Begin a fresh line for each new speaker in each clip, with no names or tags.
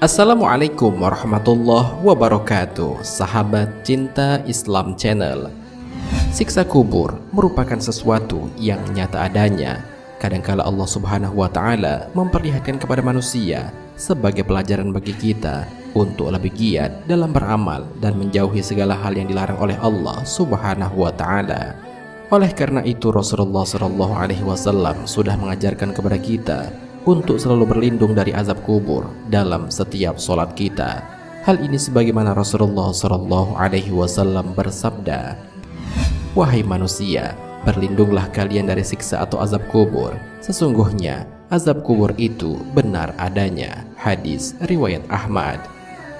Assalamualaikum warahmatullahi wabarakatuh, sahabat cinta Islam Channel. Siksa kubur merupakan sesuatu yang nyata adanya. Kadangkala Allah Subhanahu wa Ta'ala memperlihatkan kepada manusia sebagai pelajaran bagi kita untuk lebih giat dalam beramal dan menjauhi segala hal yang dilarang oleh Allah Subhanahu wa Ta'ala. Oleh karena itu Rasulullah SAW sudah mengajarkan kepada kita untuk selalu berlindung dari azab kubur dalam setiap sholat kita. Hal ini sebagaimana Rasulullah SAW bersabda, "Wahai manusia, berlindunglah kalian dari siksa atau azab kubur. Sesungguhnya azab kubur itu benar adanya." Hadis riwayat Ahmad.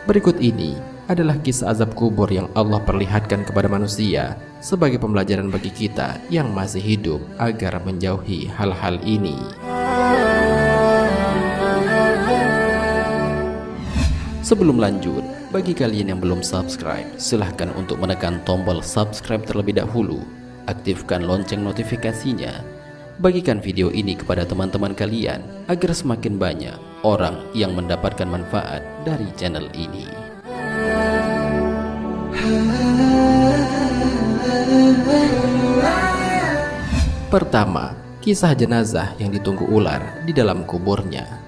Berikut ini adalah kisah azab kubur yang Allah perlihatkan kepada manusia sebagai pembelajaran bagi kita yang masih hidup agar menjauhi hal-hal ini. Sebelum lanjut, bagi kalian yang belum subscribe, silahkan untuk menekan tombol subscribe terlebih dahulu. Aktifkan lonceng notifikasinya. Bagikan video ini kepada teman-teman kalian agar semakin banyak orang yang mendapatkan manfaat dari channel ini. Pertama, kisah jenazah yang ditunggu ular di dalam kuburnya.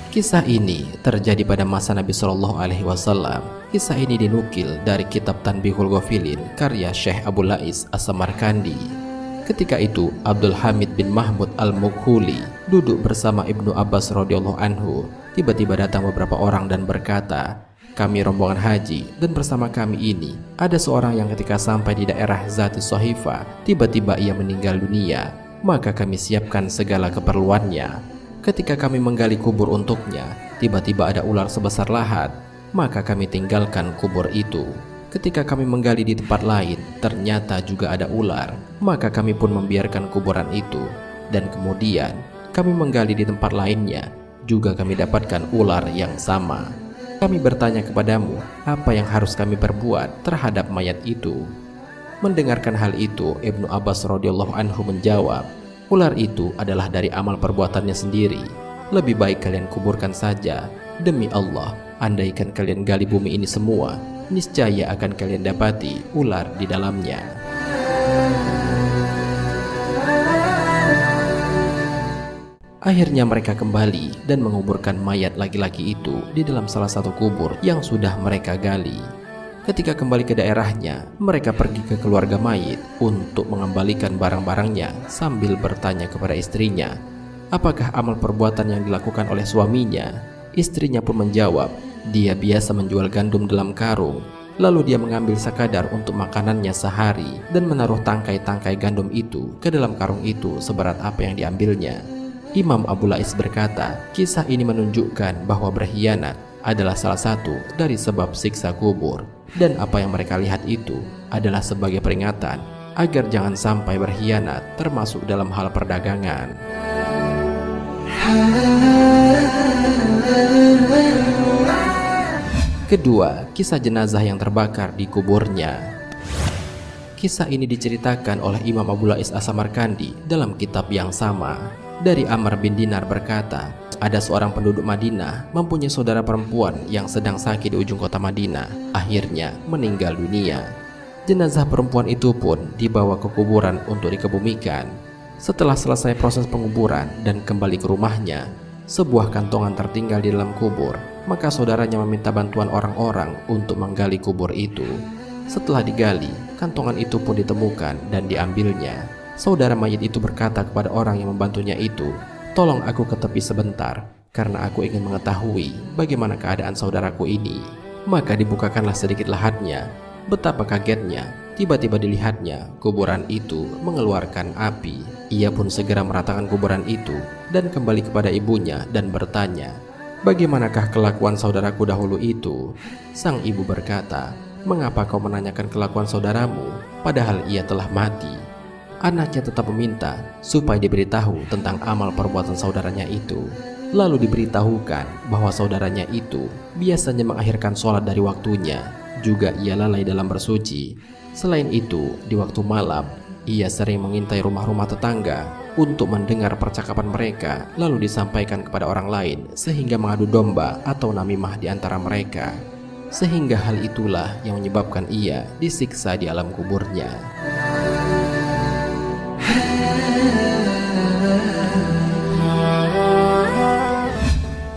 Kisah ini terjadi pada masa Nabi Shallallahu Alaihi Wasallam. Kisah ini dinukil dari kitab Tanbihul Ghafilin karya Syekh Abu Lais As-Samarkandi. Ketika itu Abdul Hamid bin Mahmud Al-Mughuli duduk bersama Ibnu Abbas radhiyallahu anhu. Tiba-tiba datang beberapa orang dan berkata, "Kami rombongan haji dan bersama kami ini ada seorang yang ketika sampai di daerah Zati Sohifa tiba-tiba ia meninggal dunia. Maka kami siapkan segala keperluannya. Ketika kami menggali kubur untuknya, tiba-tiba ada ular sebesar lahat. Maka kami tinggalkan kubur itu. Ketika kami menggali di tempat lain, ternyata juga ada ular. Maka kami pun membiarkan kuburan itu. Dan kemudian kami menggali di tempat lainnya, juga kami dapatkan ular yang sama. Kami bertanya kepadamu, apa yang harus kami perbuat terhadap mayat itu?" Mendengarkan hal itu, Ibnu Abbas radhiyallahu anhu menjawab, "Ular itu adalah dari amal perbuatannya sendiri. Lebih baik kalian kuburkan saja. Demi Allah, andaikan kalian gali bumi ini semua, niscaya akan kalian dapati ular di dalamnya." Akhirnya mereka kembali dan menguburkan mayat laki-laki itu di dalam salah satu kubur yang sudah mereka gali. Ketika kembali ke daerahnya, mereka pergi ke keluarga mayit untuk mengembalikan barang-barangnya sambil bertanya kepada istrinya, apakah amal perbuatan yang dilakukan oleh suaminya. Istrinya pun menjawab, dia biasa menjual gandum dalam karung, lalu dia mengambil sekadar untuk makanannya sehari dan menaruh tangkai-tangkai gandum itu ke dalam karung itu seberat apa yang diambilnya. Imam Abu Lais berkata, kisah ini menunjukkan bahwa berkhianat adalah salah satu dari sebab siksa kubur, dan apa yang mereka lihat itu adalah sebagai peringatan agar jangan sampai berkhianat termasuk dalam hal perdagangan. Kedua, kisah jenazah yang terbakar di kuburnya. Kisah ini diceritakan oleh Imam Abu Lais As-Samarkandi dalam kitab yang sama. Dari Amr bin Dinar berkata, ada seorang penduduk Madinah mempunyai saudara perempuan yang sedang sakit di ujung kota Madinah. Akhirnya meninggal dunia. Jenazah perempuan itu pun dibawa ke kuburan untuk dikebumikan. Setelah selesai proses penguburan dan kembali ke rumahnya, sebuah kantongan tertinggal di dalam kubur. Maka saudaranya meminta bantuan orang-orang untuk menggali kubur itu. Setelah digali, kantongan itu pun ditemukan dan diambilnya. Saudara mayit itu berkata kepada orang yang membantunya itu, "Tolong aku ke tepi sebentar, karena aku ingin mengetahui bagaimana keadaan saudaraku ini." Maka dibukakanlah sedikit lahatnya. Betapa kagetnya, tiba-tiba dilihatnya kuburan itu mengeluarkan api. Ia pun segera meratakan kuburan itu dan kembali kepada ibunya dan bertanya, "Bagaimanakah kelakuan saudaraku dahulu itu?" Sang ibu berkata, "Mengapa kau menanyakan kelakuan saudaramu, padahal ia telah mati?" Anaknya tetap meminta supaya diberitahu tentang amal perbuatan saudaranya itu. Lalu diberitahukan bahwa saudaranya itu biasanya mengakhirkan sholat dari waktunya. Juga ia lalai dalam bersuci. Selain itu, di waktu malam, Ia sering mengintai rumah-rumah tetangga untuk mendengar percakapan mereka, lalu disampaikan kepada orang lain sehingga mengadu domba atau namimah di antara mereka. Sehingga hal itulah yang menyebabkan ia disiksa di alam kuburnya.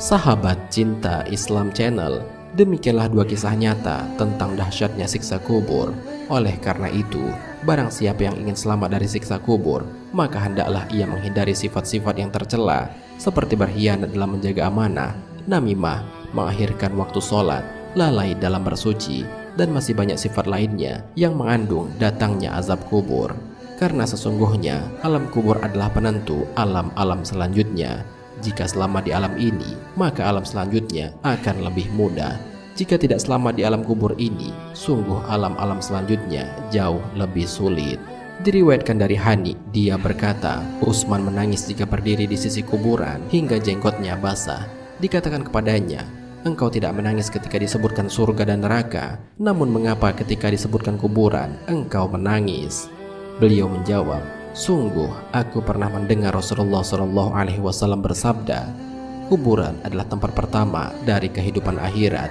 Sahabat Cinta Islam Channel, demikianlah dua kisah nyata tentang dahsyatnya siksa kubur. Oleh karena itu, barang siapa yang ingin selamat dari siksa kubur, maka hendaklah ia menghindari sifat-sifat yang tercela, seperti berkhianat dalam menjaga amanah, namimah, mengakhirkan waktu sholat, lalai dalam bersuci, dan masih banyak sifat lainnya yang mengandung datangnya azab kubur. Karena sesungguhnya alam kubur adalah penentu alam-alam selanjutnya. Jika selamat di alam ini, maka alam selanjutnya akan lebih mudah. Jika tidak selamat di alam kubur ini, sungguh alam-alam selanjutnya jauh lebih sulit. Diriwayatkan dari Hani, dia berkata, Utsman menangis jika berdiri di sisi kuburan hingga jenggotnya basah. Dikatakan kepadanya, engkau tidak menangis ketika disebutkan surga dan neraka, namun mengapa ketika disebutkan kuburan engkau menangis? Beliau menjawab, sungguh aku pernah mendengar Rasulullah SAW bersabda, kuburan adalah tempat pertama dari kehidupan akhirat.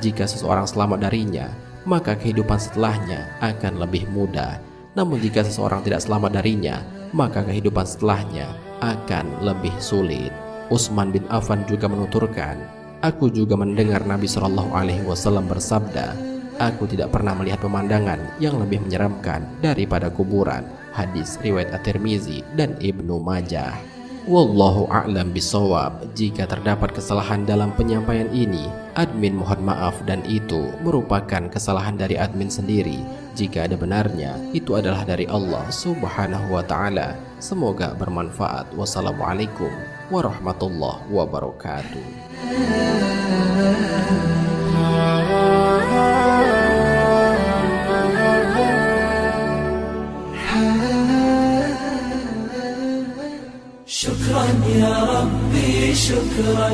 Jika seseorang selamat darinya, maka kehidupan setelahnya akan lebih mudah. Namun jika seseorang tidak selamat darinya, maka kehidupan setelahnya akan lebih sulit. Utsman bin Affan juga menuturkan, aku juga mendengar Nabi SAW bersabda, aku tidak pernah melihat pemandangan yang lebih menyeramkan daripada kuburan. Hadis riwayat At-Tirmizi dan Ibnu Majah. Wallahu a'lam bishawab. Jika terdapat kesalahan dalam penyampaian ini, admin mohon maaf dan itu merupakan kesalahan dari admin sendiri. Jika ada benarnya, itu adalah dari Allah Subhanahu wa ta'ala. Semoga bermanfaat. Wassalamualaikum warahmatullahi wabarakatuh.
شكرا يا ربي شكرا